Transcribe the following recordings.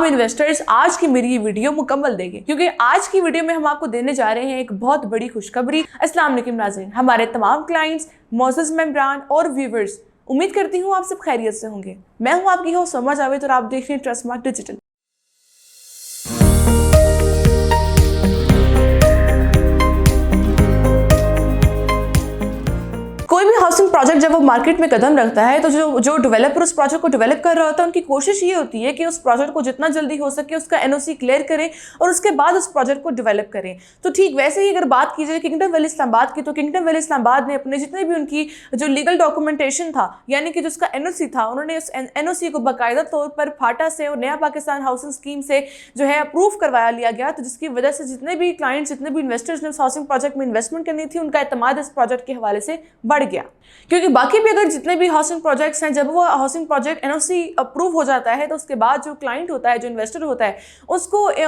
तमाम इन्वेस्टर्स आज की मेरी ये वीडियो मुकम्मल देखें, क्योंकि आज की वीडियो में हम आपको देने जा रहे हैं एक बहुत बड़ी खुशखबरी। अस्सलाम वालेकुम नाज़रीन, हमारे तमाम क्लाइंट्स, मोअज़्ज़ज़ मेंबरान और व्यूवर्स, उम्मीद करती हूँ आप सब खैरियत से होंगे। मैं हूँ आपकी होस्ट समा जावेद और आप देख रहे हैं ट्रस्टमार्क डिजिटल। कोई भी हाउसिंग प्रोजेक्ट जब वो मार्केट में कदम रखता है तो जो डेवलपर उस प्रोजेक्ट को डेवलप कर रहा होता है, उनकी कोशिश ये होती है कि उस प्रोजेक्ट को जितना जल्दी हो सके उसका एनओसी क्लियर करें और उसके बाद उस प्रोजेक्ट को डेवलप करें। तो ठीक वैसे ही अगर बात की जाए किंगडम वैली इस्लामाबाद की, तो किंगडम वैली इस्लामाबाद ने अपने जितने भी उनकी जो लीगल डॉक्यूमेंटेशन था, यानी कि जिसका एनओसी था, उन्होंने उस एनओसी को बाकायदा तौर पर फाटा से और नया पाकिस्तान हाउसिंग स्कीम से जो है अप्रूव करवाया लिया गया। तो जिसकी वजह से जितने भी क्लाइंट्स, जितने भी इन्वेस्टर्स ने उस हाउसिंग प्रोजेक्ट में इन्वेस्टमेंट करनी थी, उनका एतमाद इस प्रोजेक्ट के हवाले से बढ़ गया। क्योंकि बाकी भी अगर जितने भी हाउसिंग प्रोजेक्ट्स हैं, जब वो हाउसिंग प्रोजेक्ट एनओसी अप्रूव हो जाता है तो उसके बाद जो क्लाइंट होता है, जो इन्वेस्टर होता है,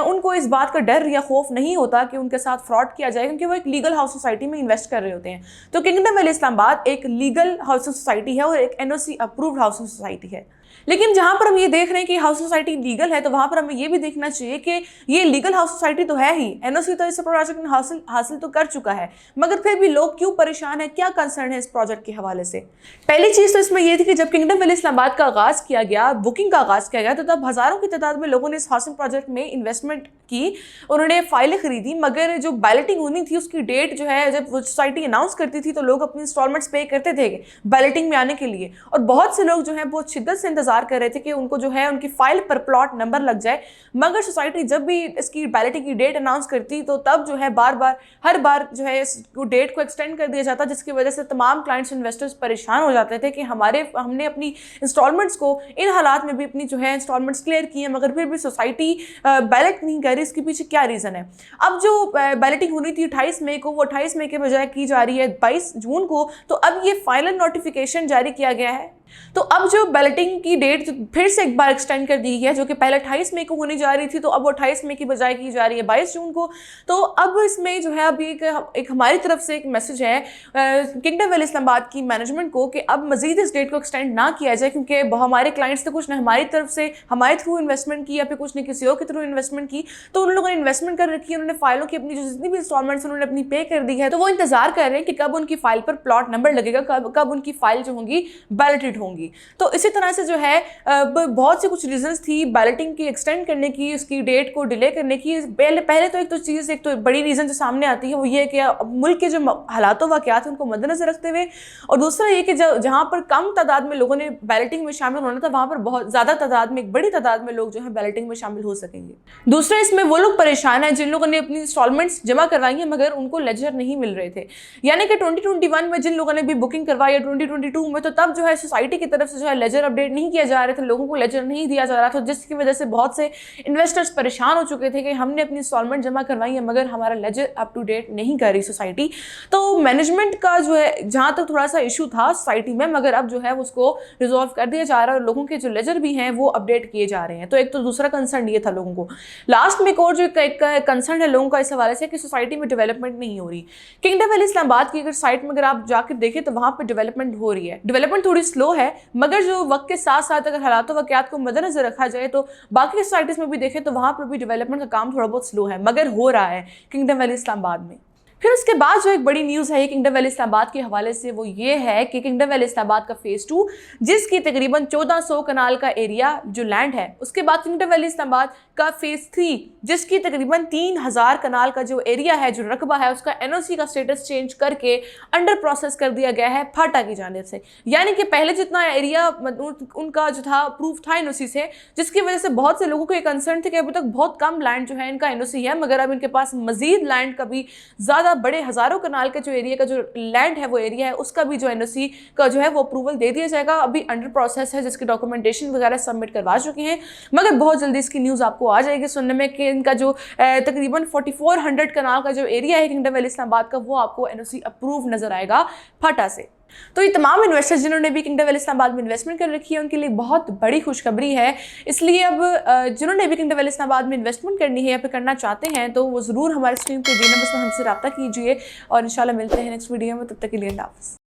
उनको इस बात का डर या खौफ नहीं होता कि उनके साथ फ्रॉड किया जाए, क्योंकि वो एक लीगल हाउस सोसाइटी में इन्वेस्ट कर रहे होते हैं। तो किंगडम वैली इस्लामाबाद एक लीगल हाउसिंग सोसाइटी है और एक एनओसी अप्रूव्ड हाउसिंग सोसाइटी है। लेकिन जहां पर हम ये देख रहे हैं कि हाउस सोसाइटी लीगल है, तो वहां पर हमें ये भी देखना चाहिए कि ये लीगल हाउस सोसाइटी तो है ही, एनओसी तो इस प्रोजेक्ट ने हासिल तो कर चुका है, मगर फिर भी लोग क्यों परेशान है, क्या कंसर्न है इस प्रोजेक्ट के हवाले से। पहली चीज तो इसमें यह थी कि जब किंगडम वैली इस्लामाबाद का आगाज किया गया, बुकिंग का आगाज किया गया, तो तब हजारों की तादाद में लोगों ने इस हाउसिंग प्रोजेक्ट में इन्वेस्टमेंट की, उन्होंने फाइलें खरीदी, मगर जो बैलेटिंग होनी थी उसकी डेट जो है, जब सोसाइटी अनाउंस करती थी तो लोग अपनी इंस्टॉलमेंट्स पे करते थे बैलेटिंग में आने के लिए, और बहुत से लोग जो है बहुत शिद्दत से इंतजार कर रहे थे कि उनको जो है उनकी फाइल पर प्लॉट नंबर लग जाए। मगर सोसाइटी जब भी इसकी बैलेटिंग की डेट अनाउंस करती तो तब जो है हर बार जो है इस डेट को एक्सटेंड कर दिया जाता, जिसकी वजह से तमाम क्लाइंट्स इन्वेस्टर्स परेशान हो जाते थे कि हमने अपनी इंस्टॉलमेंट्स को इन हालात में भी अपनी जो है इंस्टॉलमेंट्स क्लियर की है, मगर फिर भी सोसाइटी बैलेट नहीं कर रही, इसके पीछे क्या रीज़न है। अब जो बैलेटिंग होनी थी 28 मई को, वो 28 मई के बजाय की जा रही है 22 जून को। तो अब ये फाइनल नोटिफिकेशन जारी किया गया है। तो अब जो बैलेटिंग की डेट फिर से एक बार एक्सटेंड कर दी गई है, जो कि पहले 28 मई को होनी जा रही थी, तो अब वो 28 मई की बजाय की जा रही है 22 जून को। तो अब इसमें जो है अभी एक हमारी तरफ से एक मैसेज है किंगडम वैली इस्लामाबाद की मैनेजमेंट को कि अब मजीद इस डेट को एक्सटेंड ना किया जाए, क्योंकि हमारे क्लाइंट्स ने कुछ ने हमारी तरफ से हमारे थ्रू इन्वेस्टमेंट की या फिर कुछ ने किसी और के थ्रू इन्वेस्टमेंट की, तो उन लोगों ने इन्वेस्टमेंट कर रखी है, उन्होंने फाइलों की अपनी जो जितनी भी इंस्टॉलमेंट्स उन्होंने अपनी पे कर दी है, तो वो इंतजार कर रहे हैं कि कब उनकी फाइल पर प्लॉट नंबर लगेगा, कब उनकी फाइल जो होंगी बैलेटेड होंगी। तो इसी तरह से जो है बहुत से कुछ रीजंस थी बैलेटिंग की एक्सटेंड करने की, उसकी डेट को डिले करने की। पहले तो एक तो बड़ी रीज़न जो सामने आती है वो ये है कि मुल्क के जो हालात वाक़यात हैं उनको मद्देनजर रखते हुए, और दूसरा ये कि जहाँ पर कम तादाद में लोगों ने बैलेटिंग में शामिल होना था, वहाँ पर बहुत ज़्यादा तादाद में, एक बड़ी तादाद में लोग जो है बैलेटिंग में शामिल हो सकेंगे। दूसरा, इसमें वो लोग परेशान हैं जिन लोगों ने अपनी इंस्टॉलमेंट्स जमा करवाई हैं मगर उनको लेजर नहीं मिल रहे थे, यानी कि 2021 में जिन लोगों ने भी बुकिंग करवाई है 2022 में, तो तब जो है सोसाइटी की तरफ से जो है लेजर अपडेट नहीं किया जा रहे थे, लोगों को लेजर नहीं दिया जा रहा था, जिसकी वजह से बहुत से इन्वेस्टर्स परेशान हो चुके थे कि हमने अपनी इंस्टॉलमेंट जमा करवाई है मगर हमारा लेजर अप टू डेट नहीं कर रही सोसाइटी। तो मैनेजमेंट का जो है जहाँ तक थोड़ा सा इशू था सोसाइटी में, मगर अब जो है उसको रिजॉल्व कर दिया जा रहा है और लोगों के जो लेजर भी हैं वो अपडेट किए जा रहे हैं। तो एक तो दूसरा कंसर्न ये था लोगों को। लास्ट में एक और जो एक कंसर्न है लोगों का इस हवाले से कि सोसाइटी में डेवलपमेंट नहीं हो रही। किंगडम वैली इस्लामाबाद की अगर साइट में अगर आप जाकर देखें तो वहाँ पर डेवलपमेंट हो रही है, डेवलपमेंट थोड़ी स्लो है, मगर जो वक्त के साथ साथ अगर हालात वाक़यात को मद्देनजर रखा जाए तो बाकी सोसाइटीज़ में भी देखें तो वहाँ पर भी डेवलपमेंट का काम थोड़ा बहुत स्लो है, मगर हो रहा है किंगडम वैली इस्लामाबाद में। फिर उसके बाद जो एक बड़ी न्यूज़ है किंगडम वैली इस्लामाबाद के हवाले से, वो ये है कि किंगडम वैली इस्लामाबाद का फेज़ 2, जिसकी तकरीबन 1400 कनाल का एरिया जो लैंड है, उसके बाद किंगडम वैली इस्लामाबाद का फेज़ 3, जिसकी तकरीबन 3000 कनाल का जो एरिया है, जो रकबा है, उसका एनओसी का स्टेटस चेंज करके अंडर प्रोसेस कर दिया गया है फाटा की जानिब से। यानी कि पहले जितना एरिया उनका जो था अप्रूव था एनओसी से, जिसकी वजह से बहुत से लोगों को एक कंसर्न थे कि अभी तक बहुत कम लैंड जो है इनका एनओसी है, मगर अब इनके पास मजीद लैंड का भी ज़्यादा बड़े हजारों कनाल के जो एरिया का जो लैंड है, वो एरिया है, उसका भी जो एनओसी का जो है वो अप्रूवल दे दिया जाएगा। अभी अंडर प्रोसेस है, जिसकी डॉक्यूमेंटेशन वगैरह सबमिट करवा चुके हैं, मगर बहुत जल्दी इसकी न्यूज़ आपको आ जाएगी सुनने में कि इनका जो तकरीबन 4400 कनाल का जो एरिया है किंगडम वैली इस्लामाबाद का, वो आपको एनओसी अप्रूव नजर आएगा फाटा से। तो ये तमाम इन्वेस्टर्स जिन्होंने भी किंगडम वैली इस्लामाबाद में इन्वेस्टमेंट कर रखी है उनके लिए बहुत बड़ी खुशखबरी है। इसलिए अब जिन्होंने भी किंगडम वैली इस्लामाबाद में इन्वेस्टमेंट करनी है या फिर करना चाहते हैं तो वो ज़रूर हमारे स्क्रीन पर दिए नंबर पर हमसे रब्ता कीजिए और इंशाल्लाह मिलते हैं नेक्स्ट वीडियो में। तब तक के लिए अल्लाह हाफ़िज़।